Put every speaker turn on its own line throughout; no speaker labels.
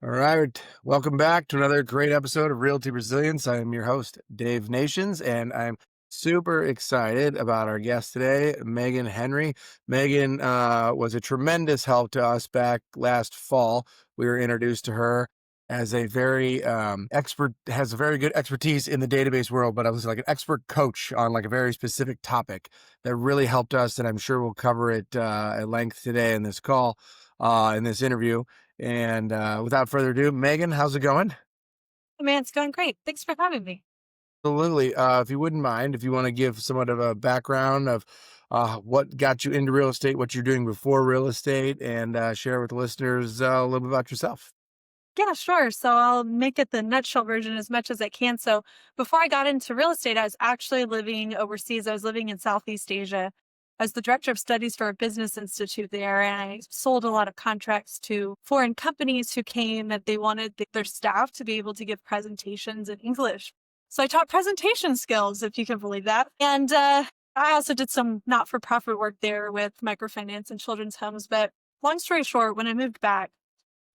All right. Welcome back to another great episode of Realty Resilience. I am your host, Dave Nations, and I'm super excited about our guest today, Meagan Henry. Meagan was a tremendous help to us back last fall. We were introduced to her as a very expert, has a very good expertise in the database world, but I was like an expert coach on like a very specific topic that really helped us. And I'm sure we'll cover it at length today in this call, in this interview. And without further ado, Meagan, how's it going?
Hey, man, it's going great. Thanks for having me.
Absolutely. If you wouldn't mind, if you want to give somewhat of a background of what got you into real estate, what you're doing before real estate, and share with the listeners a little bit about yourself.
Yeah, sure. So I'll make it the nutshell version as much as I can. So before I got into real estate, I was actually living overseas. I was living in Southeast Asia as the director of studies for a business institute there. And I sold a lot of contracts to foreign companies who came that they wanted their staff to be able to give presentations in English. So I taught presentation skills, if you can believe that. And I also did some not for profit work there with microfinance and children's homes. But long story short, when I moved back,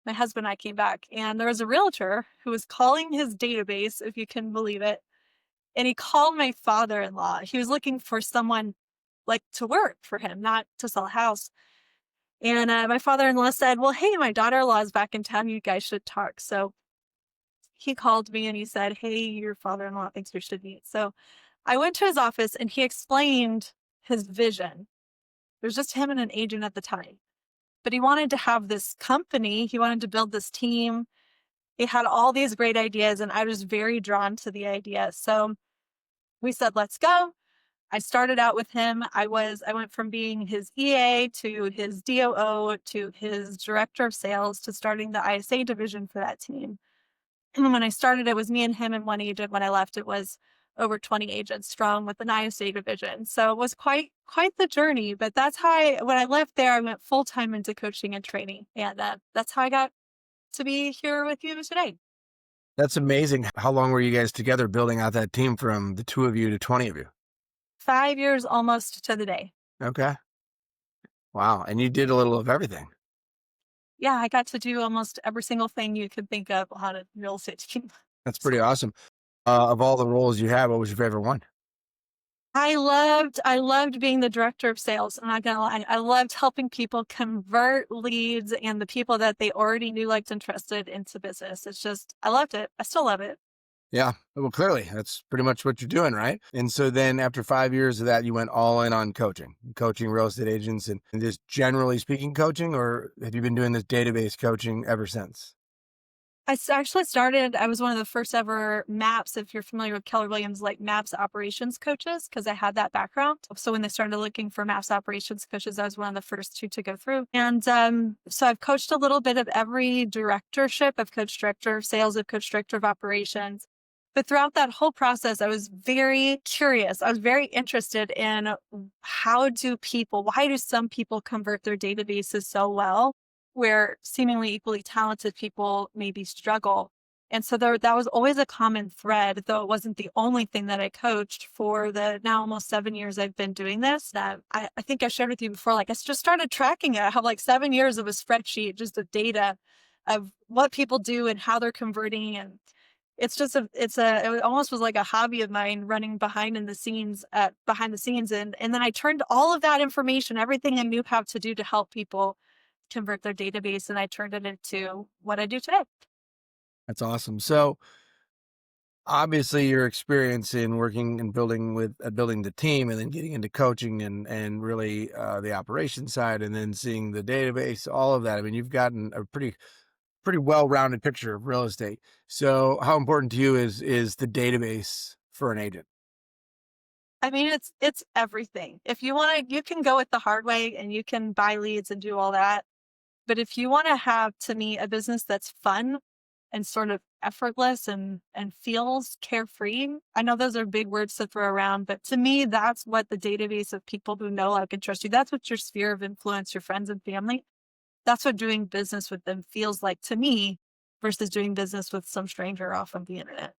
my husband and I came back, and there was a realtor who was calling his database, if you can believe it. And he called my father in law. He was looking for someone like to work for him, not to sell a house. And my father in law said, well, hey, my daughter in law is back in town. You guys should talk. So he called me and he said, hey, your father in law thinks we should meet. So I went to his office and he explained his vision. It was just him and an agent at the time. But he wanted to have this company, he wanted to build this team. He had all these great ideas, and I was very drawn to the idea. So we said, let's go. I started out with him. I went from being his EA to his DOO to his director of sales to starting the ISA division for that team. And when I started, it was me and him and one agent. When I left, it was over 20 agents strong with an ISA division. So it was quite the journey. But that's how when I left there, I went full time into coaching and training, and that's how I got to be here with you today.
That's amazing. How long were you guys together building out that team from the two of you to 20 of you?
5 years almost to the day.
Okay. Wow. And you did a little of everything.
Yeah, I got to do almost every single thing you could think of on a real estate team.
That's
So
pretty awesome. Of all the roles you had, what was your favorite one?
I loved being the director of sales. I'm not gonna lie. I loved helping people convert leads and the people that they already knew, liked, and trusted into business. It's just, I loved it. I still love it.
Yeah. Well, clearly, that's pretty much what you're doing, right? And so then after 5 years of that, you went all in on coaching real estate agents and just generally speaking coaching, or have you been doing this database coaching ever since?
Actually started, I was one of the first ever MAPS, if you're familiar with Keller Williams, like MAPS operations coaches, because I had that background. So when they started looking for MAPS operations coaches, I was one of the first two to go through. And so I've coached a little bit of every directorship. I've coached director of sales, I've coached director of operations. But throughout that whole process, I was very curious. I was very interested in why do some people convert their databases so well, where seemingly equally talented people maybe struggle. And so that was always a common thread, though it wasn't the only thing that I coached for the now almost 7 years I've been doing this. That I think I shared with you before, like I just started tracking it. I have like 7 years of a spreadsheet, just of data of what people do and how they're converting. And it almost was like a hobby of mine running behind the scenes. And then I turned all of that information, everything I knew how to do to help people convert their database, and I turned it into what I do today.
That's awesome. So obviously your experience in working and building the team and then getting into coaching and really the operation side and then seeing the database, all of that. I mean, you've gotten a pretty well-rounded picture of real estate. So how important to you is the database for an agent?
I mean, it's everything. If you want to, you can go it the hard way and you can buy leads and do all that. But if you want to have, to me, a business that's fun and sort of effortless and feels carefree, I know those are big words to throw around, but to me, that's what the database of people who know, like, and trust you, that's what your sphere of influence, your friends and family, that's what doing business with them feels like to me versus doing business with some stranger off of the internet.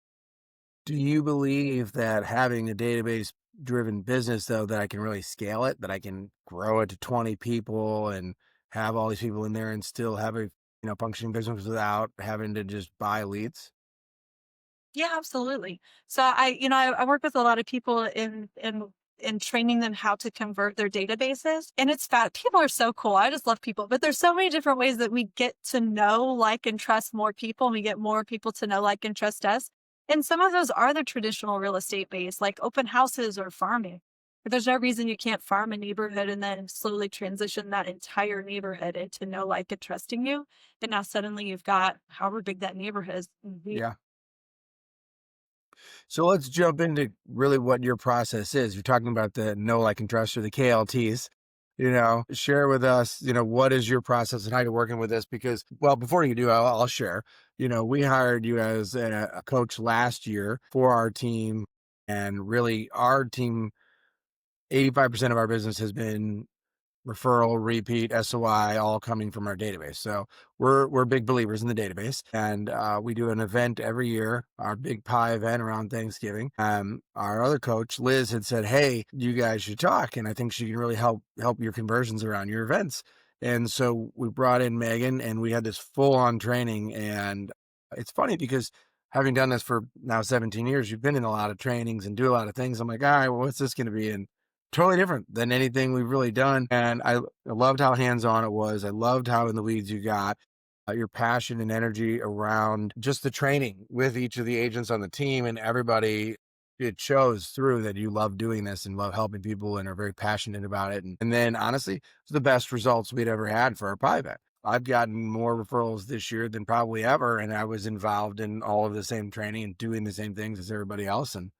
Do you believe that having a database driven business though, that I can really scale it, that I can grow it to 20 people and have all these people in there and still have a functioning business without having to just buy leads?
Yeah, absolutely. So I work with a lot of people in training them how to convert their databases. And it's fat. People are so cool. I just love people. But there's so many different ways that we get to know, like, and trust more people. And we get more people to know, like, and trust us. And some of those are the traditional real estate based, like open houses or farming. But there's no reason you can't farm a neighborhood and then slowly transition that entire neighborhood into know, like, and trusting you. And now suddenly you've got however big that neighborhood is.
Yeah. So let's jump into really what your process is. You're talking about the know, like, and trust, or the KLTs. Share with us, what is your process and how you're working with this? Because, well, before you do, I'll share. We hired you as a coach last year for our team, and really our team, 85% of our business has been referral, repeat, SOI, all coming from our database. So we're big believers in the database, and we do an event every year, our big pie event around Thanksgiving. Our other coach, Liz, had said, "Hey, you guys should talk, and I think she can really help your conversions around your events." And so we brought in Megan, and we had this full on training. And it's funny because having done this for now 17 years, you've been in a lot of trainings and do a lot of things. I'm like, all right, well, what's this going to be? And totally different than anything we've really done. And I loved how hands-on it was. I loved how in the weeds you got your passion and energy around just the training with each of the agents on the team and everybody. It shows through that you love doing this and love helping people and are very passionate about it. And then honestly, it's the best results we'd ever had for our pie event. I've gotten more referrals this year than probably ever. And I was involved in all of the same training and doing the same things as everybody else. And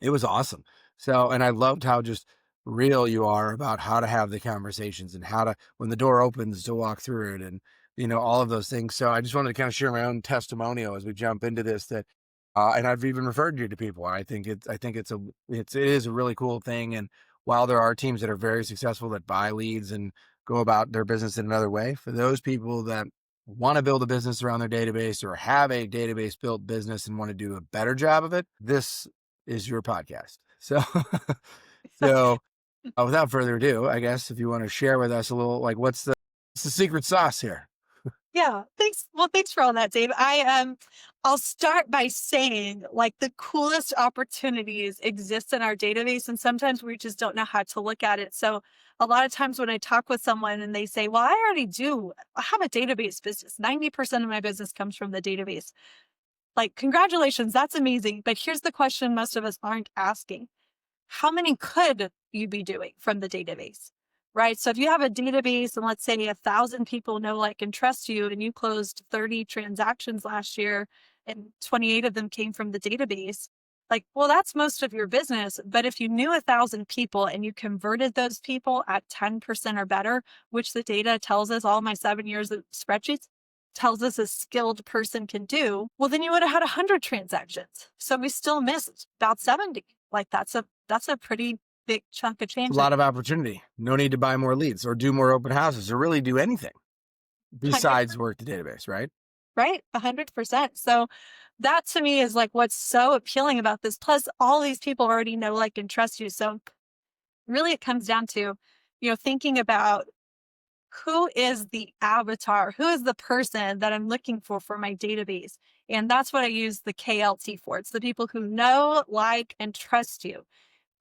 it was awesome. So, and I loved how just real you are about how to have the conversations and how to, when the door opens, to walk through it, and, all of those things. So I just wanted to kind of share my own testimonial as we jump into this, and I've even referred you to people. And I think it is a really cool thing. And while there are teams that are very successful that buy leads and go about their business in another way, for those people that want to build a business around their database or have a database built business and want to do a better job of it, this is your podcast. So, so without further ado, I guess if you want to share with us a little, like, what's the secret sauce here?
Yeah, thanks. Well, thanks for all that, Dave. I'll start by saying, like, the coolest opportunities exist in our database, and sometimes we just don't know how to look at it. So a lot of times when I talk with someone and they say, "Well, I have a database business. 90% of my business comes from the database." Like, congratulations, that's amazing. But here's the question most of us aren't asking: how many could you be doing from the database? Right. So if you have a database and let's say 1,000 people know, like, and trust you, and you closed 30 transactions last year and 28 of them came from the database, like, well, that's most of your business. But if you knew 1,000 people and you converted those people at 10% or better, which the data tells us, all my 7 years of spreadsheets tells us a skilled person can do, well, then you would have had 100 transactions. So we still missed about 70. Like, that's a pretty big chunk of
A
change.
lot of opportunity. No need to buy more leads or do more open houses or really do anything
100,
besides work the database, right?
right? 100%. So that to me is like what's so appealing about this. Plus, all these people already know, like, and trust you. So really it comes down to, thinking about who is the avatar, who is the person that I'm looking for my database. And that's what I use the KLT for. It's the people who know, like, and trust you.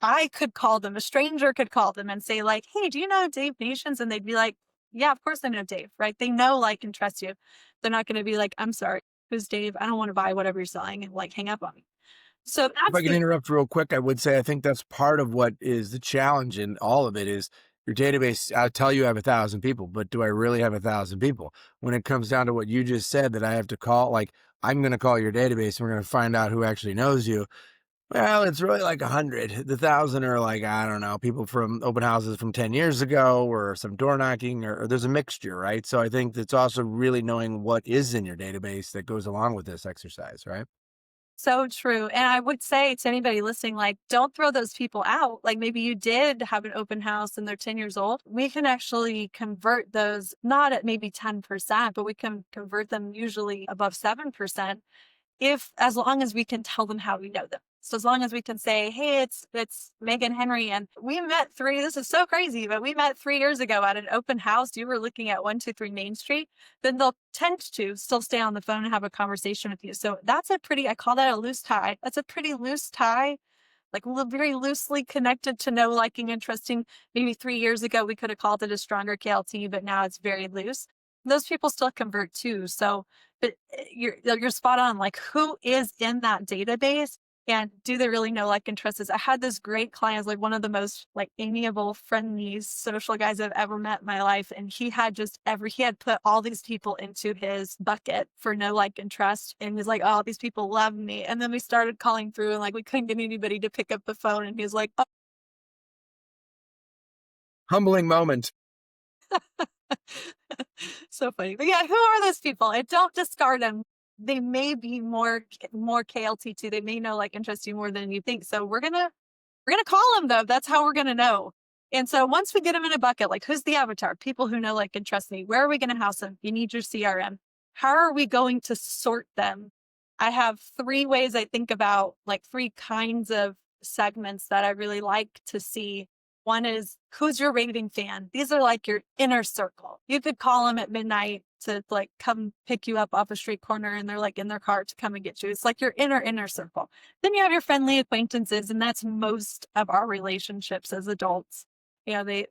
I could call them, a stranger could call them and say, like, "Hey, do you know Dave Nations?" And they'd be like, "Yeah, of course I know Dave," right? They know, like, and trust you. They're not going to be like, "I'm sorry, who's Dave? I don't want to buy whatever you're selling," and, like, hang up on me. So
If I
that's
can
the
interrupt real quick, I would say I think that's part of what is the challenge in all of it is your database. I tell you I have 1,000 people, but do I really have 1,000 people? When it comes down to what you just said, that I have to call, like, I'm going to call your database and we're going to find out who actually knows you. Well, it's really like 100. The 1,000 are like, I don't know, people from open houses from 10 years ago or some door knocking, or there's a mixture, right? So I think it's also really knowing what is in your database that goes along with this exercise, right?
so true. And I would say to anybody listening, like, don't throw those people out. Like, maybe you did have an open house and they're 10 years old. We can actually convert those, not at maybe 10%, but we can convert them usually above 7%, if as long as we can tell them how we know them. So as long as we can say, hey, it's Meagan Henry, and we met three. This is so crazy, but we met 3 years ago at an open house. You were looking at 123 Main Street. Then they'll tend to still stay on the phone and have a conversation with you. So that's a pretty. I call that a loose tie. That's a pretty loose tie, like very loosely connected to know, liking, interesting. Maybe 3 years ago, we could have called it a stronger KLT, but now it's very loose. Those people still convert too. So, but you're spot on. Like, who is in that database, and do they really know, like, and trust us? I had this great client, like one of the most like amiable, friendly, social guys I've ever met in my life, and he had put all these people into his bucket for know, like, and trust, and he's like, oh, these people love me. And then we started calling through, and like we couldn't get anybody to pick up the phone, and he's like, oh.
Humbling moment.
So funny. But yeah, who are those people? And don't discard them. They may be more KLT2. They may know, like, interest you more than you think. So we're gonna call them though. That's how we're gonna know. And so once we get them in a bucket, like, who's the avatar? People who know, like, and trust me. Where are we gonna house them? You need your CRM. How are we going to sort them? I have 3 ways I think about, like 3 kinds of segments that I really like to see. One is, who's your raving fan? These are like your inner circle. You could call them at midnight to like come pick you up off a street corner, and they're like in their car to come and get you. It's like your inner circle. Then you have your friendly acquaintances, and that's most of our relationships as adults. They'll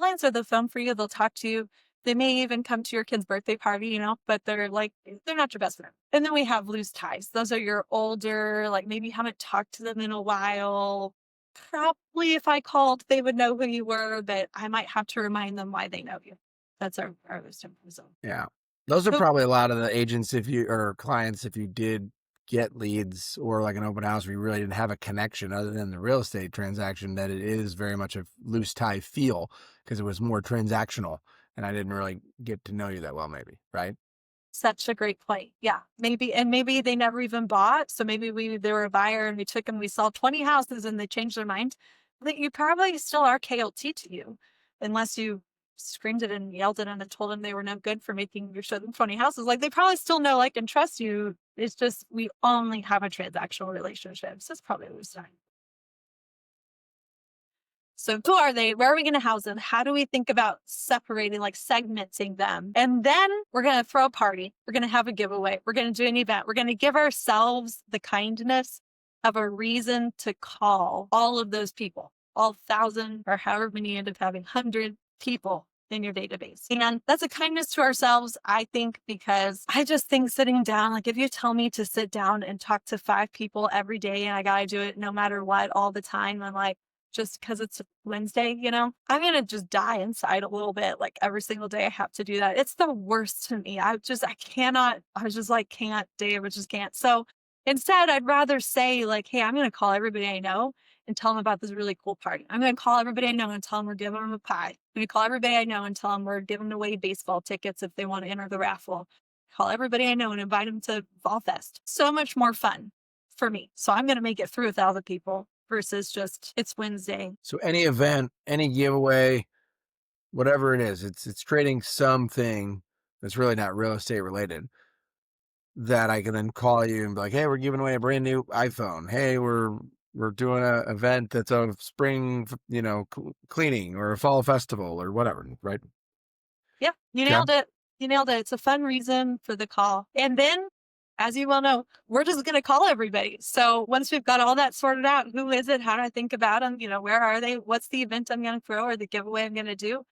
answer the phone for you. They'll talk to you. They may even come to your kid's birthday party, but they're not your best friend. And then we have loose ties. Those are your older, like, maybe you haven't talked to them in a while. Probably if I called, they would know who you were, but I might have to remind them why they know you. That's our loose zone.
Yeah. Those are probably a lot of the agents, if you or clients, if you did get leads or like an open house where you really didn't have a connection other than the real estate transaction, that it is very much a loose tie feel because it was more transactional and I didn't really get to know you that well, maybe, right?
Such a great point. Yeah. Maybe they never even bought. So maybe they were a buyer and we took them, we saw 20 houses and they changed their mind. That you probably still are KLT to you, unless you screamed it and yelled it and told them they were no good for making you show them 20 houses. Like, they probably still know, like, and trust you. It's just, we only have a transactional relationship. So it's probably a loose time. So who are they? Where are we going to house them? How do we think about separating, like segmenting them? And then we're going to throw a party. We're going to have a giveaway. We're going to do an event. We're going to give ourselves the kindness of a reason to call all of those people, all 1,000 or however many you end up having, 100 people in your database. And that's a kindness to ourselves, I think, because I just think sitting down, like, if you tell me to sit down and talk to 5 people every day and I got to do it no matter what all the time, I'm like, just because it's Wednesday, I'm going to just die inside a little bit. Like, every single day I have to do that. It's the worst to me. I cannot, I was just like, can't, Dave, I just can't. So instead, I'd rather say, like, hey, I'm going to call everybody I know and tell them about this really cool party. I'm going to call everybody I know and tell them we're giving them a pie. I'm going to call everybody I know and tell them we're giving away baseball tickets if they want to enter the raffle. Call everybody I know and invite them to Fall Fest. So much more fun for me. So I'm going to make it through 1,000 people versus just, it's Wednesday.
So any event, any giveaway, whatever it is, it's trading something that's really not real estate related that I can then call you and be like, hey, we're giving away a brand new iPhone. Hey, we're doing an event that's a spring, cleaning or a fall festival or whatever, right?
Yeah, you
Okay.
nailed it. You nailed it. It's a fun reason for the call. And then, as you well know, we're just going to call everybody. So once we've got all that sorted out, who is it? How do I think about them? Where are they? What's the event I'm going to throw or the giveaway I'm going to do?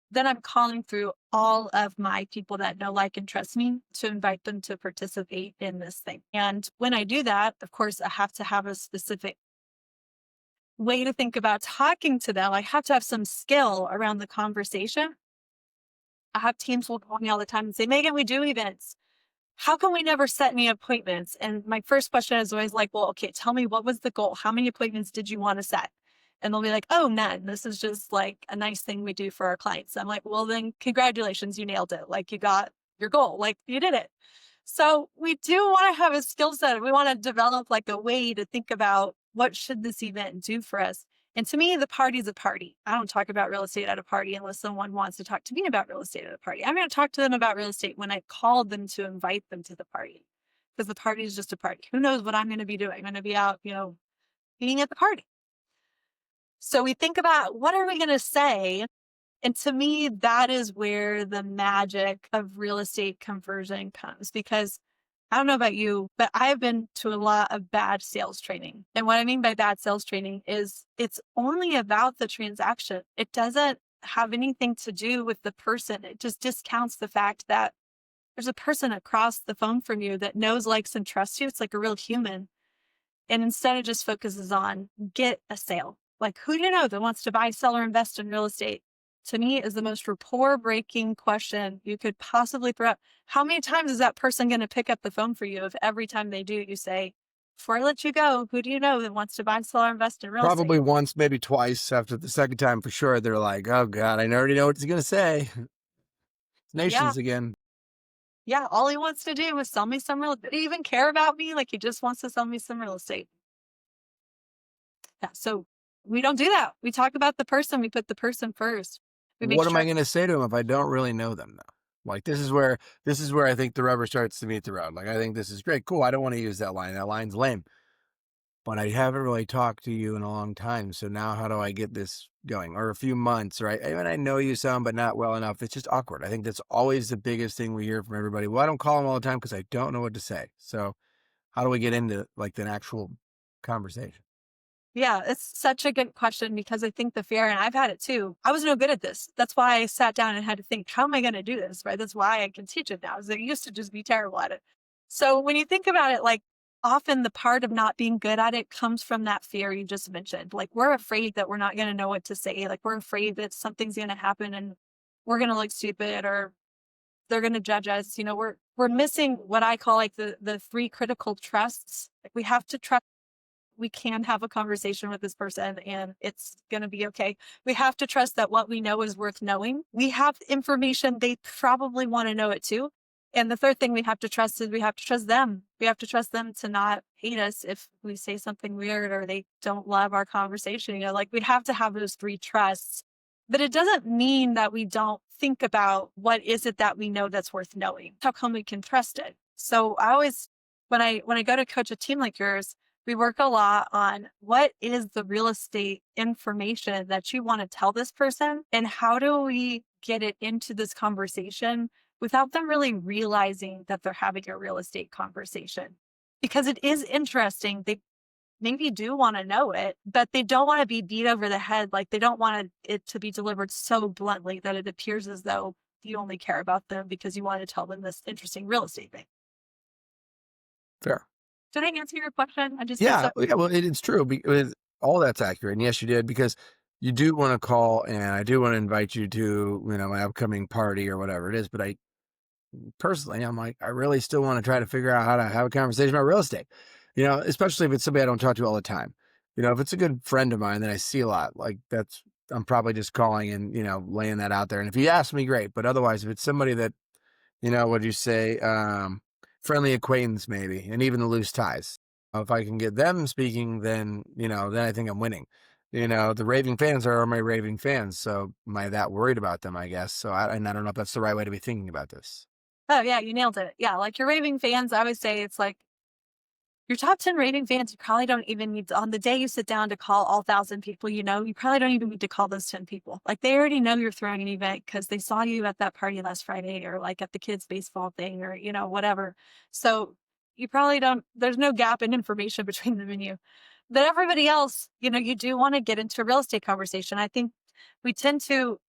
Then I'm calling through all of my people that know, like, and trust me to invite them to participate in this thing. And when I do that, of course, I have to have a specific way to think about talking to them. I have to have some skill around the conversation. I have teams will call me all the time and say, Meagan, we do events. How come we never set any appointments? And my first question is always like, well, okay, tell me, what was the goal? How many appointments did you want to set? And they'll be like, oh, none. This is just like a nice thing we do for our clients. I'm like, well, then congratulations, you nailed it. Like, you got your goal, like, you did it. So we do want to have a skill set. We want to develop like a way to think about, what should this event do for us? And to me, the party's a party. I don't talk about real estate at a party unless someone wants to talk to me about real estate at a party. I'm going to talk to them about real estate when I called them to invite them to the party, because the party is just a party. Who knows what I'm going to be doing? I'm going to be out, being at the party. So we think about what are we going to say? And to me, that is where the magic of real estate conversion comes because I don't know about you, but I've been to a lot of bad sales training. And what I mean by bad sales training is it's only about the transaction. It doesn't have anything to do with the person. It just discounts the fact that there's a person across the phone from you that knows, likes, and trusts you. It's like a real human. And instead, it just focuses on get a sale. Like, who do you know that wants to buy, sell, or invest in real estate? To me, is the most rapport breaking question you could possibly throw out. How many times is that person going to pick up the phone for you if every time they do, you say, before I let you go, who do you know that wants to buy, sell, or invest in real estate?
Probably once, maybe twice. After the second time, for sure, they're like, "Oh God, I already know what he's gonna say." It's
Yeah.
nations again.
Yeah. All he wants to do is sell me some real estate. Did he even care about me? Like, he just wants to sell me some real estate. Yeah. So we don't do that. We talk about the person, we put the person first. We make
What am I
sure.
gonna say to him if I don't really know them though? Like this is where I think the rubber starts to meet the road. Like I think this is great, cool. I don't want to use that line. That line's lame. But I haven't really talked to you in a long time. So now how do I get this going? Or a few months, right? I mean, I know you some, but not well enough. It's just awkward. I think that's always the biggest thing we hear from everybody. Well, I don't call them all the time because I don't know what to say. So how do we get into like an actual conversation?
Yeah, it's such a good question because I think the fear, and I've had it too. I was no good at this. That's why I sat down and had to think, how am I going to do this? Right. That's why I can teach it now. Is I used to just be terrible at it. So when you think about it, like often the part of not being good at it comes from that fear you just mentioned. Like we're afraid that we're not going to know what to say. Like we're afraid that something's going to happen and we're going to look stupid or they're going to judge us. We're missing what I call like the three critical trusts. Like we have to trust we can have a conversation with this person and it's going to be okay. We have to trust that what we know is worth knowing. We have information, they probably want to know it too. And the third thing we have to trust is we have to trust them. We have to trust them to not hate us if we say something weird or they don't love our conversation. Like we have to have those three trusts. But it doesn't mean that we don't think about what is it that we know that's worth knowing. How come we can trust it? So I always, when I go to coach a team like yours, we work a lot on what is the real estate information that you want to tell this person and how do we get it into this conversation without them really realizing that they're having a real estate conversation. Because it is interesting. They maybe do want to know it, but they don't want to be beat over the head. Like they don't want it to be delivered so bluntly that it appears as though you only care about them because you want to tell them this interesting real estate thing.
Fair.
Did I answer your question? I just get
Yeah,
so.
yeah. Well, it's true. Because all that's accurate. And yes, you did because you do want to call, and I do want to invite you to my upcoming party or whatever it is. But I personally, I'm like, I really still want to try to figure out how to have a conversation about real estate. Especially if it's somebody I don't talk to all the time. If it's a good friend of mine that I see a lot, like I'm probably just calling and laying that out there. And if he asks me, great. But otherwise, if it's somebody that what do you say? Friendly acquaintance, maybe, and even the loose ties. If I can get them speaking, then I think I'm winning. The raving fans are my raving fans. So am I that worried about them? I guess. And I don't know if that's the right way to be thinking about this.
Oh, yeah, you nailed it. Yeah, like your raving fans, I would say it's like your top 10 raving fans, you probably don't even need to, on the day you sit down to call all 1,000 people, you probably don't even need to call those 10 people. Like they already know you're throwing an event because they saw you at that party last Friday or like at the kids' baseball thing or, whatever. So you probably don't, there's no gap in information between them and you. But everybody else, you do want to get into a real estate conversation. I think we tend to,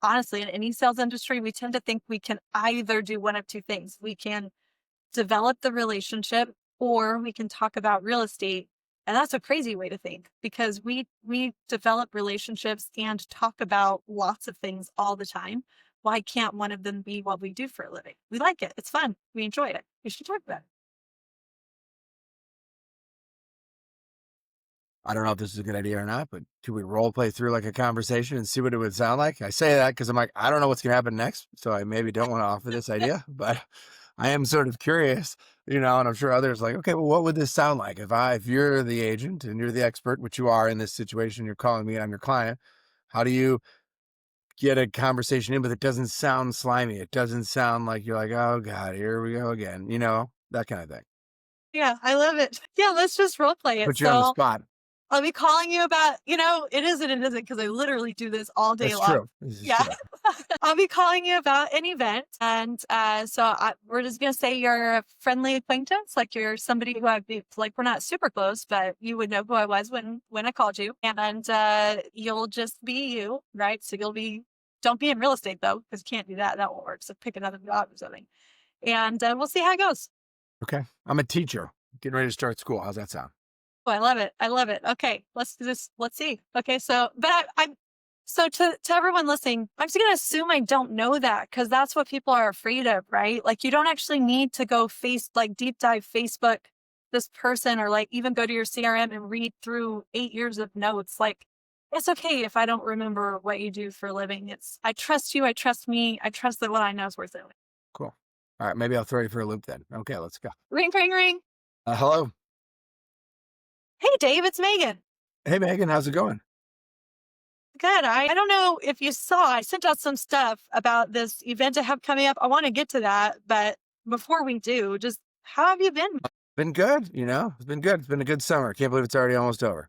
honestly, in any sales industry, we tend to think we can either do one of two things. We can develop the relationship or we can talk about real estate. And that's a crazy way to think because we develop relationships and talk about lots of things all the time. Why can't one of them be what we do for a living? We like it. It's fun. We enjoy it. We should talk about it.
I don't know if this is a good idea or not, but could we role play through like a conversation and see what it would sound like? I say that because I'm like, I don't know what's going to happen next. So I maybe don't want to offer this idea, but I am sort of curious, and I'm sure others like, okay, well, what would this sound like if you're the agent and you're the expert, which you are in this situation, you're calling me and I'm your client. How do you get a conversation in, but it doesn't sound slimy? It doesn't sound like you're like, oh God, here we go again, that kind of thing.
Yeah, I love it. Yeah, let's just role play it.
Put you on the
So
spot.
I'll be calling you about, it is and it isn't because I literally do this all day
That's
long.
true. This is
Yeah.
true.
I'll be calling you about an event. And we're just going to say you're a friendly acquaintance. Like you're somebody who like, we're not super close, but you would know who I was when I called you. And you'll just be you, right? So don't be in real estate though, because you can't do that. That won't work. So pick another job or something. And we'll see how it goes.
Okay. I'm a teacher getting ready to start school. How's that sound?
Oh, I love it. I love it. Okay, let's see. Okay, so but I'm so to everyone listening, I'm just gonna assume I don't know that because that's what people are afraid of, right? Like you don't actually need to go deep dive Facebook this person or like even go to your CRM and read through 8 years of notes. Like it's okay if I don't remember what you do for a living. I trust you, I trust me, I trust that what I know is worth it.
Cool. All right. Maybe I'll throw you for a loop then. Okay. Let's go.
Ring ring ring.
Hello.
Hey Dave, it's Megan.
Hey, Megan. How's it going?
Good. I don't know if you saw, I sent out some stuff about this event I have coming up. I want to get to that, but before we do, just how have you been?
Been good. It's been good. It's been a good summer. Can't believe it's already almost over.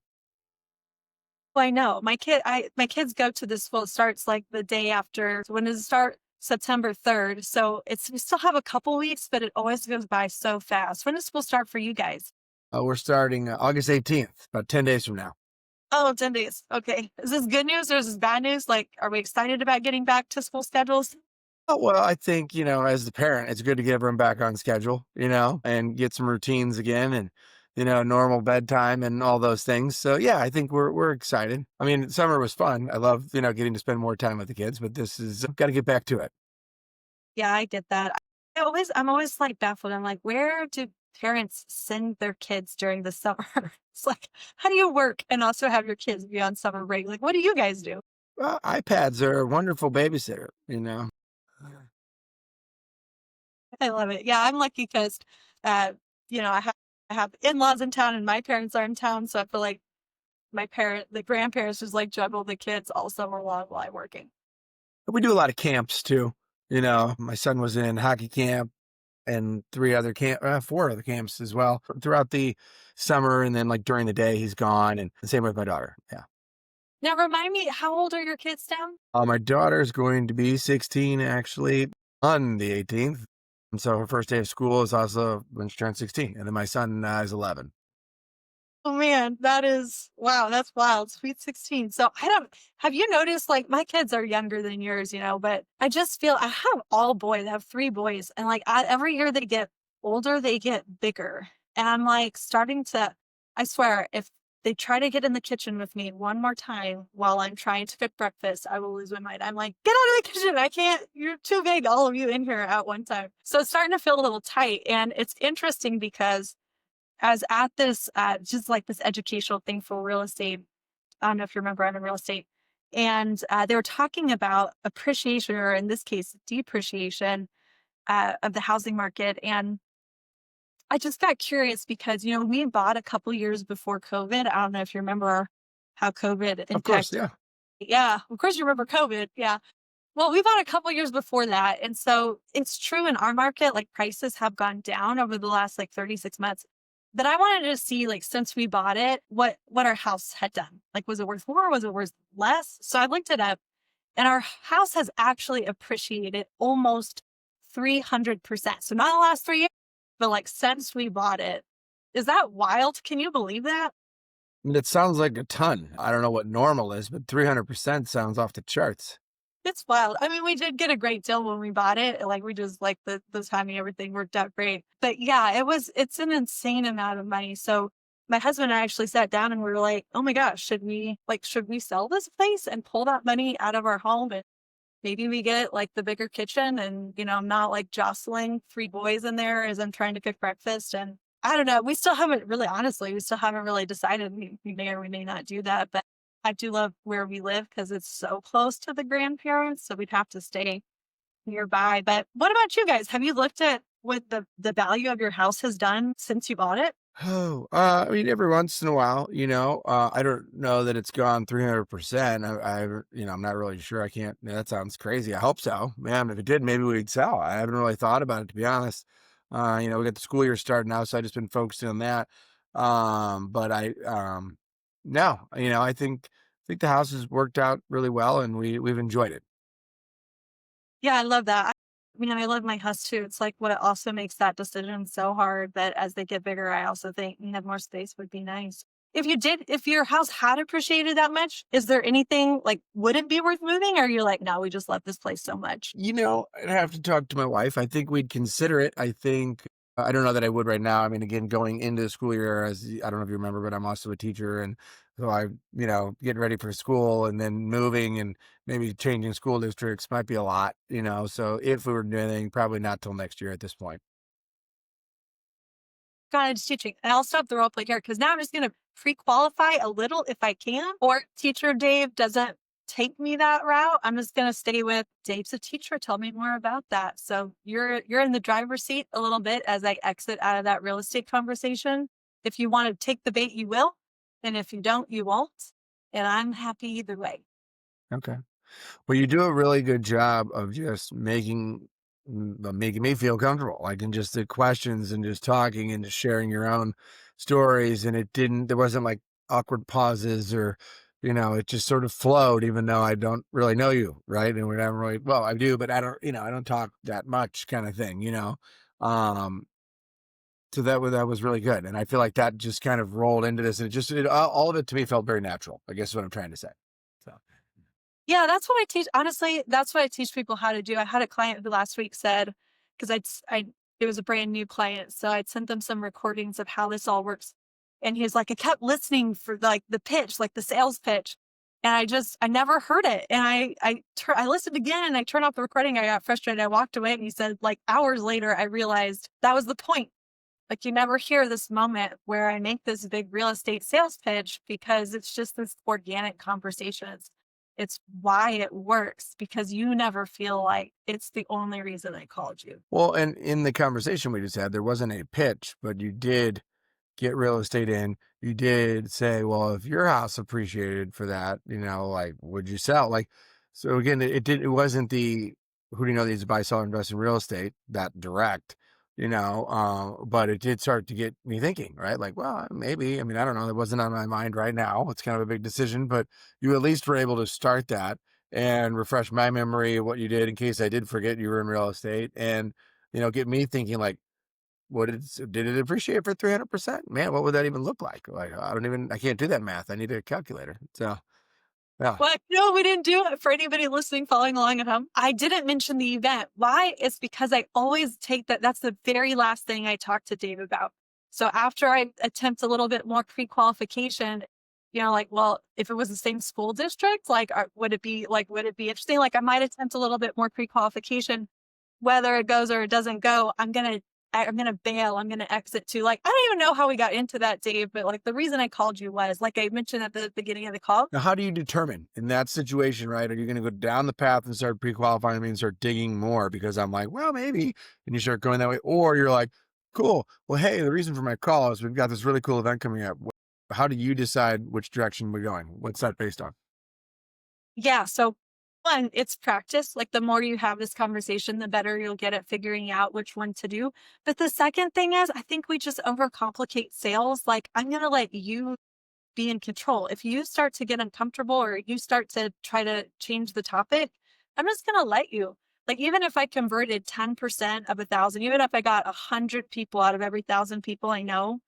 Well, I know my kids go to this school. It starts like the day after. When does it start? September 3rd. So we still have a couple weeks, but it always goes by so fast. When does school start for you guys?
We're starting August 18th, about 10 days from now.
Oh, 10 days. Okay. Is this good news or is this bad news? Like, are we excited about getting back to school schedules?
Oh, well, I think, as the parent, it's good to get everyone back on schedule, and get some routines again and, normal bedtime and all those things. So yeah, I think we're excited. I mean, summer was fun. I love, getting to spend more time with the kids, but this is got to get back to it.
Yeah, I get that. I'm always like baffled. I'm like, where do parents send their kids during the summer? It's like, how do you work and also have your kids be on summer break? Like, what do you guys do?
Well, iPads are a wonderful babysitter.
I love it. Yeah, I'm lucky because, uh, I have in-laws in town and my parents are in town. So I feel like the grandparents just like juggle the kids all summer long while I'm working.
We do a lot of camps too. My son was in hockey camp and four other camps as well throughout the summer. And then like during the day, he's gone. And the same with my daughter. Yeah.
Now, remind me, how old are your kids now?
My daughter is going to be 16 actually on the 18th. And so her first day of school is also when she turns 16. And then my son is 11.
Oh man, wow, that's wild. Sweet 16. So have you noticed like my kids are younger than yours, but I just feel I have all boys, I have three boys. And like every year they get older, they get bigger. And I'm like I swear, if they try to get in the kitchen with me one more time while I'm trying to cook breakfast, I will lose my mind. I'm like, get out of the kitchen. I can't, you're too big, all of you in here at one time. So it's starting to feel a little tight. And it's interesting because I was at this, just like this educational thing for real estate. I don't know if you remember, I'm in real estate. And they were talking about appreciation, or in this case, depreciation of the housing market. And I just got curious because, we bought a couple years before COVID. I don't know if you remember how COVID
Of course.
impacted.
Yeah.
Yeah, of course you remember COVID. Yeah. Well, we bought a couple years before that. And so it's true in our market, like prices have gone down over the last like 36 months. But I wanted to see, like, since we bought it, what our house had done. Like, was it worth more? Was it worth less? So I looked it up and our house has actually appreciated almost 300%. So not the last 3 years, but like since we bought it. Is that wild? Can you believe that?
And it sounds like a ton. I don't know what normal is, but 300% sounds off the charts.
It's wild. I mean, we did get a great deal when we bought it. Like we just like the timing, everything worked out great. But yeah, it's an insane amount of money. So my husband and I actually sat down and we were like, oh my gosh, should we sell this place and pull that money out of our home? And maybe we get like the bigger kitchen and, I'm not like jostling three boys in there as I'm trying to cook breakfast. And I don't know. We still haven't really decided. We may or we may not do that. But I do love where we live because it's so close to the grandparents. So we'd have to stay nearby. But what about you guys? Have you looked at what the value of your house has done since you bought it?
Oh, I mean, every once in a while, I don't know that it's gone 300%. I'm not really sure. I can't, that sounds crazy. I hope so. Man, if it did, maybe we'd sell. I haven't really thought about it, to be honest. We got the school year starting now, so I just been focusing on that. But No, I think the house has worked out really well, and we've enjoyed it.
Yeah, I love that. I mean, I love my house too. It's like what it also makes that decision so hard that as they get bigger, I also think have more space would be nice. If your house had appreciated that much, is there anything like, would it be worth moving? Or you're like, no, we just love this place so much?
I'd have to talk to my wife. I think we'd consider it. I don't know that I would right now. I mean, again, going into the school year, I don't know if you remember, but I'm also a teacher, and so getting ready for school and then moving and maybe changing school districts might be a lot. So if we were doing anything, probably not till next year at this point.
College teaching. And I'll stop the role play here because now I'm just going to pre-qualify a little if I can. Or teacher Dave doesn't take me that route. I'm just going to stay with Dave's a teacher. Tell me more about that. So you're in the driver's seat a little bit as I exit out of that real estate conversation. If you want to take the bait, you will, and if you don't, you won't. And I'm happy either way.
Okay. Well, you do a really good job of just making me feel comfortable, like in just the questions and just talking and just sharing your own stories. And there wasn't like awkward pauses or, it just sort of flowed, even though I don't really know you, right? And we're not really, well, I do, but I don't talk that much kind of thing. Um, so that was really good. And I feel like that just kind of rolled into this, and all of it to me felt very natural, I guess is what I'm trying to say. So.
Yeah, that's what I teach. Honestly, that's what I teach people how to do. I had a client who last week said, because it was a brand new client, so I'd sent them some recordings of how this all works, and he was like, I kept listening for like the pitch, like the sales pitch, and I never heard it, and I listened again, and I turned off the recording. I got frustrated. I walked away, and he said, like hours later, I realized that was the point. Like you never hear this moment where I make this big real estate sales pitch because it's just this organic conversation. It's why it works because you never feel like it's the only reason I called you.
Well, and in the conversation we just had, there wasn't a pitch, but you did get real estate in. You did say, well, if your house appreciated for that, like, would you sell? Like, so again, it wasn't the who do you know that needs to buy, sell, or invest in real estate that direct, but it did start to get me thinking, right? Like, well, maybe, I mean, I don't know. That wasn't on my mind right now. It's kind of a big decision, but you at least were able to start that and refresh my memory of what you did in case I did forget you were in real estate and, get me thinking like, did it appreciate for 300%? Man, what would that even look like? Like, I can't do that math. I need a calculator. So, yeah.
What? No, we didn't do it for anybody listening, following along at home. I didn't mention the event. Why? It's because I always take that's the very last thing I talk to Dave about. So after I attempt a little bit more pre-qualification, like, well, if it was the same school district, like, would it be interesting? Like, I might attempt a little bit more pre-qualification. Whether it goes or it doesn't go, I'm gonna bail. I'm gonna exit too. Like, I don't even know how we got into that, Dave, but like the reason I called you was like I mentioned at the beginning of the call.
Now, how do you determine in that situation, right? Are you going to go down the path and start pre-qualifying me and start digging more because I'm like, well, maybe, and you start going that way, or you're like, cool. Well, hey, the reason for my call is we've got this really cool event coming up. How do you decide which direction we're going? What's that based on?
Yeah. So one, it's practice. Like the more you have this conversation, the better you'll get at figuring out which one to do. But the second thing is, I think we just overcomplicate sales. Like I'm gonna let you be in control. If you start to get uncomfortable or you start to try to change the topic, I'm just going to let you. Like, even if I converted 10% of 1,000, even if I got 100 people out of every 1,000 people I know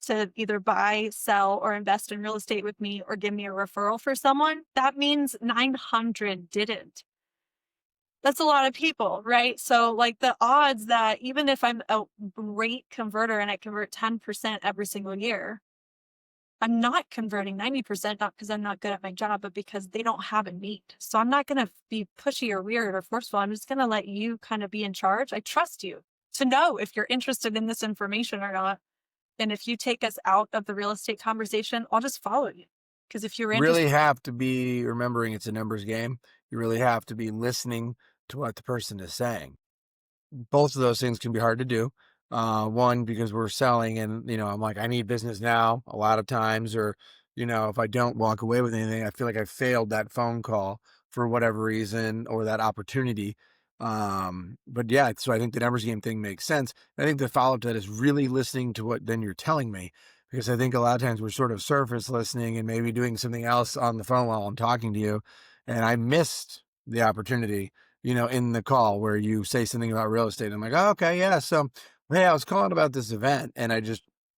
to either buy, sell, or invest in real estate with me or give me a referral for someone, that means 900 didn't. That's a lot of people, right? So, like, the odds that even if I'm a great converter and I convert 10% every single year, I'm not converting 90%, not because I'm not good at my job, but because they don't have a need. So I'm not going to be pushy or weird or forceful. I'm just going to let you kind of be in charge. I trust you to know if you're interested in this information or not. And if you take us out of the real estate conversation, I'll just follow you. Because if you're
Really
interested,
have to be remembering it's a numbers game. You really have to be listening to what the person is saying. Both of those things can be hard to do. One, because we're selling and, I'm like, I need business now a lot of times, or, if I don't walk away with anything, I feel like I failed that phone call for whatever reason or that opportunity. But yeah, so I think the numbers game thing makes sense. I think the follow up to that is really listening to what then you're telling me, because I think a lot of times we're sort of surface listening and maybe doing something else on the phone while I'm talking to you. And I missed the opportunity, in the call where you say something about real estate. I'm like, oh, okay, yeah. So, hey, I was calling about this event, and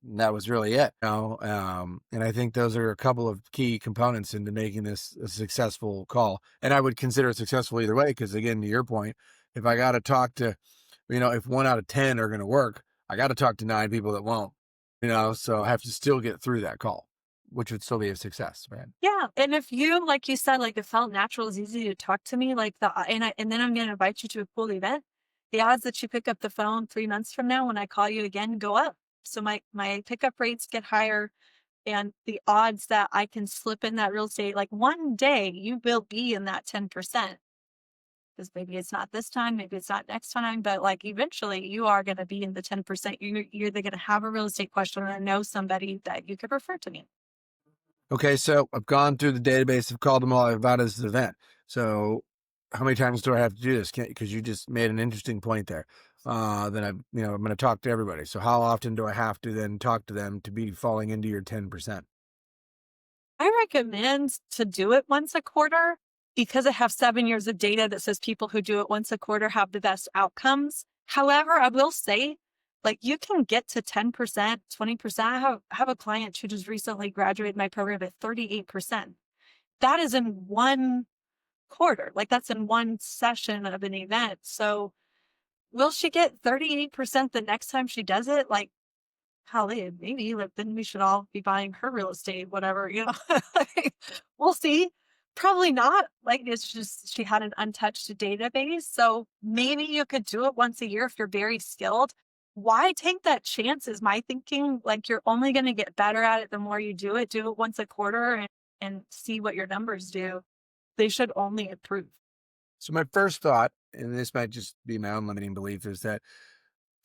that was really it. And I think those are a couple of key components into making this a successful call. And I would consider it successful either way, because again, to your point, if I got to talk to, if 1 out of 10 are going to work, I got to talk to 9 people that won't, so I have to still get through that call, which would still be a success, right?
Yeah, and if you, like you said, like, it felt natural, it's easy to talk to me, like, and then I'm gonna invite you to a cool event, the odds that you pick up the phone 3 months from now when I call you again go up. So my pickup rates get higher, and the odds that I can slip in that real estate, like, one day you will be in that 10%, because maybe it's not this time, maybe it's not next time, but, like, eventually you are gonna be in the 10%. You're either gonna have a real estate question or know somebody that you could refer to me.
Okay, so I've gone through the database, I've called them all about this event. So how many times do I have to do this? Because you just made an interesting point there. That I'm going to talk to everybody. So how often do I have to then talk to them to be falling into your 10%?
I recommend to do it once a quarter because I have 7 years of data that says people who do it once a quarter have the best outcomes. However, I will say, like, you can get to 10%, 20%. I have a client who just recently graduated my program at 38%. That is in one quarter. Like, that's in one session of an event. So will she get 38% the next time she does it? Like, golly, maybe, like, then we should all be buying her real estate, whatever, like, we'll see. Probably not. Like, it's just she had an untouched database. So maybe you could do it once a year if you're very skilled. Why take that chance is my thinking. Like, you're only going to get better at it the more you do it. Do it once a quarter and see what your numbers do. They should only improve.
So my first thought, and this might just be my own limiting belief, is that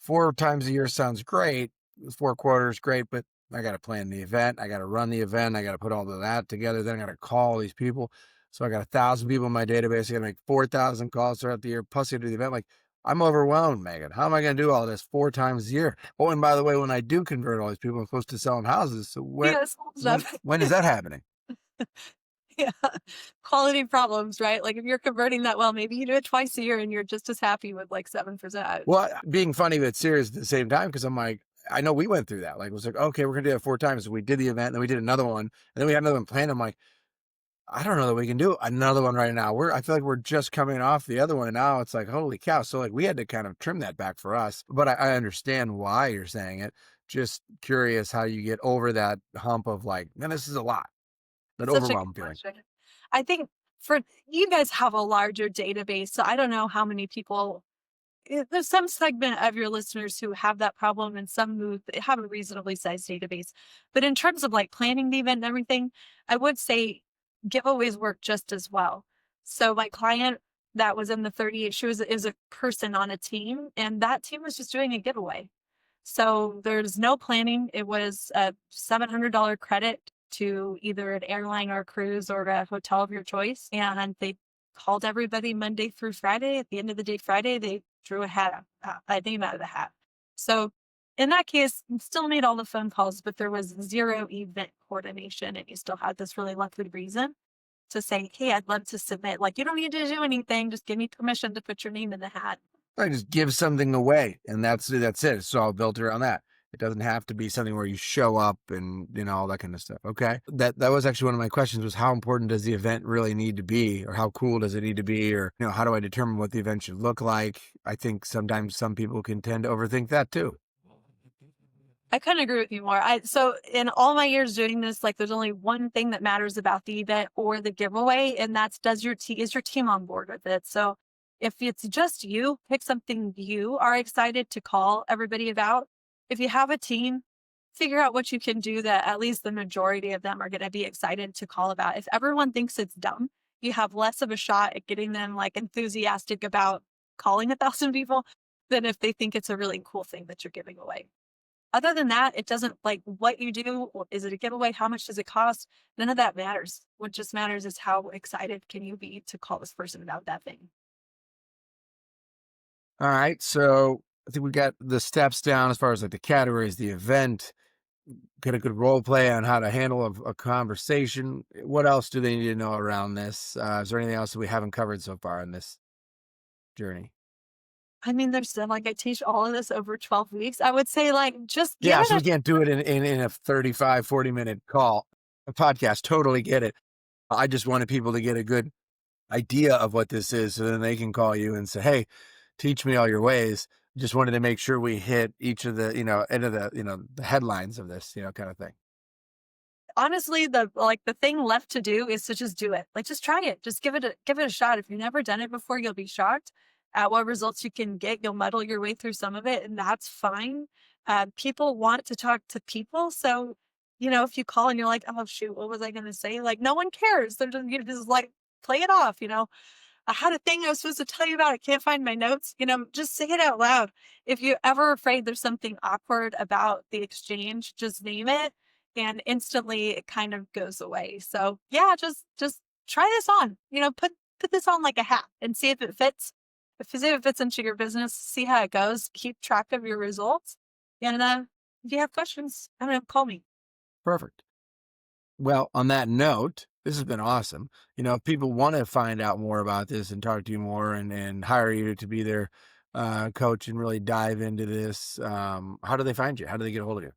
4 times a year sounds great. 4 quarters, great, but I got to plan the event. I got to run the event. I got to put all of that together. Then I got to call these people. So I got 1,000 people in my database. I got to make 4,000 calls throughout the year. Plus, I do the event. Like, I'm overwhelmed, Megan. How am I going to do all this 4 times a year? Oh, and by the way, when I do convert all these people, I'm supposed to sell them houses. So
Yeah, small stuff.
when is that happening?
Yeah. Quality problems, right? Like, if you're converting that well, maybe you do it twice a year and you're just as happy with like 7%.
Well, being funny but serious at the same time, because I'm like, I know we went through that. Like, it was like, okay, we're gonna do that 4 times. So we did the event, then we did another one, and then we had another one planned. I'm like, I don't know that we can do another one right now. I feel like we're just coming off the other one, and now it's like, holy cow. So like we had to kind of trim that back for us. But I understand why you're saying it. Just curious how you get over that hump of like, man, this is a lot, that
It's such a good
overwhelm feeling.
question. I think for you guys have a larger database, so I don't know how many people. There's some segment of your listeners who have that problem and some who have a reasonably sized database. But in terms of like planning the event and everything, I would say giveaways work just as well. So my client that was in the 38, she is a person on a team, and that team was just doing a giveaway. So there's no planning. It was a $700 credit to either an airline or a cruise or a hotel of your choice. And they called everybody Monday through Friday. At the end of the day, Friday, they drew a name out of the hat. So in that case, you still made all the phone calls, but there was zero event coordination. And you still had this really lovely reason to say, hey, I'd love to submit. Like, you don't need to do anything. Just give me permission to put your name in the hat.
I just give something away, and that's it. It's all built around that. It doesn't have to be something where you show up and all that kind of stuff. Okay, that was actually one of my questions: was how important does the event really need to be, or how cool does it need to be, or how do I determine what the event should look like? I think sometimes some people can tend to overthink that too.
I couldn't agree with you more. So in all my years doing this, like, there's only one thing that matters about the event or the giveaway, and that's is your team on board with it? So if it's just you, pick something you are excited to call everybody about. If you have a team, figure out what you can do that at least the majority of them are going to be excited to call about. If everyone thinks it's dumb, you have less of a shot at getting them like enthusiastic about calling 1,000 people than if they think it's a really cool thing that you're giving away. Other than that, it doesn't, like, what you do. Is it a giveaway? How much does it cost? None of that matters. What just matters is how excited can you be to call this person about that thing.
All right, so I think we got the steps down as far as like the categories, the event, get a good role play on how to handle a conversation. What else do they need to know around this? Is there anything else that we haven't covered so far in this journey?
I mean, there's still like I teach all of this over 12 weeks. I would say like just give
Yeah,
it
so
a
we can't do it in a 35, 40-minute call, a podcast. Totally get it. I just wanted people to get a good idea of what this is so then they can call you and say, hey, teach me all your ways. Just wanted to make sure we hit each of the, end of the, the headlines of this, kind of thing.
honestly, the thing left to do is to just do it. Like just try it. Just give it a shot. If you've never done it before, you'll be shocked at what results you can get. You'll muddle your way through some of it, and that's fine. People want to talk to people. So, if you call and you're like, oh shoot, what was I gonna say? Like no one cares. They're just, you just like play it off. I had a thing I was supposed to tell you about. I can't find my notes. Just say it out loud. If you're ever afraid there's something awkward about the exchange, just name it and instantly it kind of goes away. So yeah, just try this on. Put this on like a hat and see if it fits. See if it fits into your business, see how it goes, keep track of your results. And if you have questions, I don't know, call me.
Perfect. Well, on that note, this has been awesome. If people want to find out more about this and talk to you more and hire you to be their coach and really dive into this, how do they find you? How do they get a hold of you?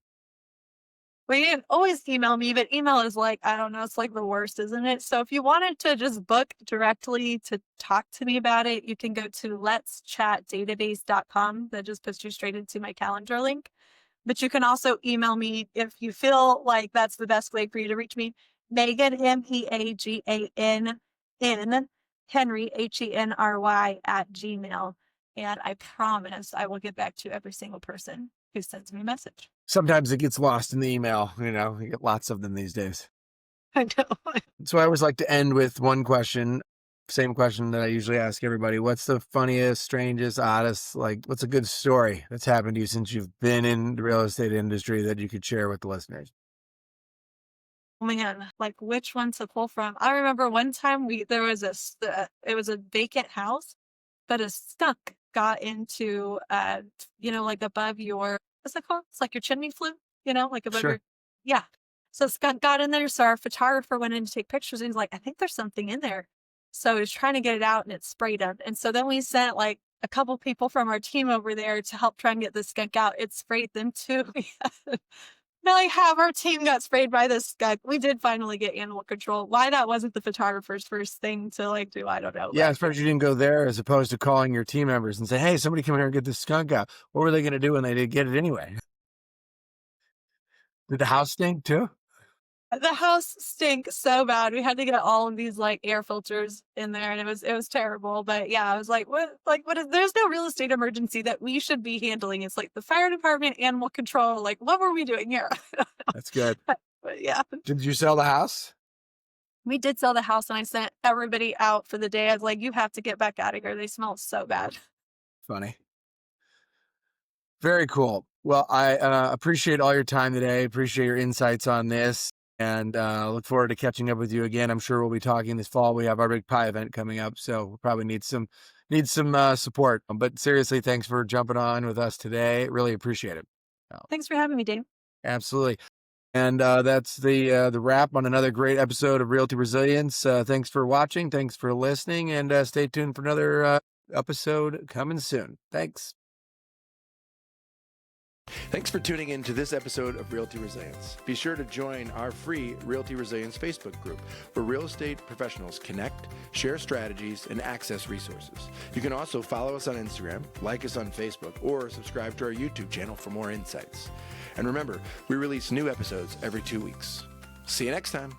Well, you can always email me, but email is like, I don't know, it's like the worst, isn't it? So if you wanted to just book directly to talk to me about it, you can go to letschatdatabase.com. That just puts you straight into my calendar link. But you can also email me if you feel like that's the best way for you to reach me. Meagan, Meagan, Henry, Henry at Gmail. And I promise I will get back to every single person who sends me a message.
Sometimes it gets lost in the email. You get lots of them these days.
I know.
So I always like to end with one question, same question that I usually ask everybody. What's the funniest, strangest, oddest, what's a good story that's happened to you since you've been in the real estate industry that you could share with the listeners?
Oh man, like which one to pull from? I remember one time there was it was a vacant house, but a skunk got into like above your what's it called? It's like your chimney flue, like above
Sure.
your yeah. So skunk got in there. So our photographer went in to take pictures and he's like, I think there's something in there. So he was trying to get it out and it sprayed him. And so then we sent like a couple people from our team over there to help try and get the skunk out. It sprayed them too. Like half our team got sprayed by this skunk. We did finally get animal control. Why that wasn't the photographer's first thing to do, I don't know.
Yeah,
But
especially you didn't go there as opposed to calling your team members and say, hey, somebody come here and get this skunk out. What were they going to do when they did get it anyway? Did the house stink too?
the house stinks so bad. We had to get all of these like air filters in there and it was terrible. But yeah, I was what is there's no real estate emergency that we should be handling. It's like the fire department, animal control, like what were we doing here?
That's good.
But yeah.
Did you sell the house?
We did sell the house and I sent everybody out for the day. I was like, you have to get back out of here. They smell so bad.
Funny. Very cool. Well, I appreciate all your time today. Appreciate your insights on this, and look forward to catching up with you again. I'm sure we'll be talking this fall. We have our big pie event coming up, so we'll probably need some support. But seriously, thanks for jumping on with us today. Really appreciate it.
Thanks for having me, Dave.
Absolutely. And that's the wrap on another great episode of Realty Resilience. Thanks for watching. Thanks for listening, and stay tuned for another episode coming soon. Thanks. Thanks for tuning in to this episode of Realty Resilience. Be sure to join our free Realty Resilience Facebook group where real estate professionals connect, share strategies, and access resources. You can also follow us on Instagram, like us on Facebook, or subscribe to our YouTube channel for more insights. And remember, we release new episodes every 2 weeks. See you next time.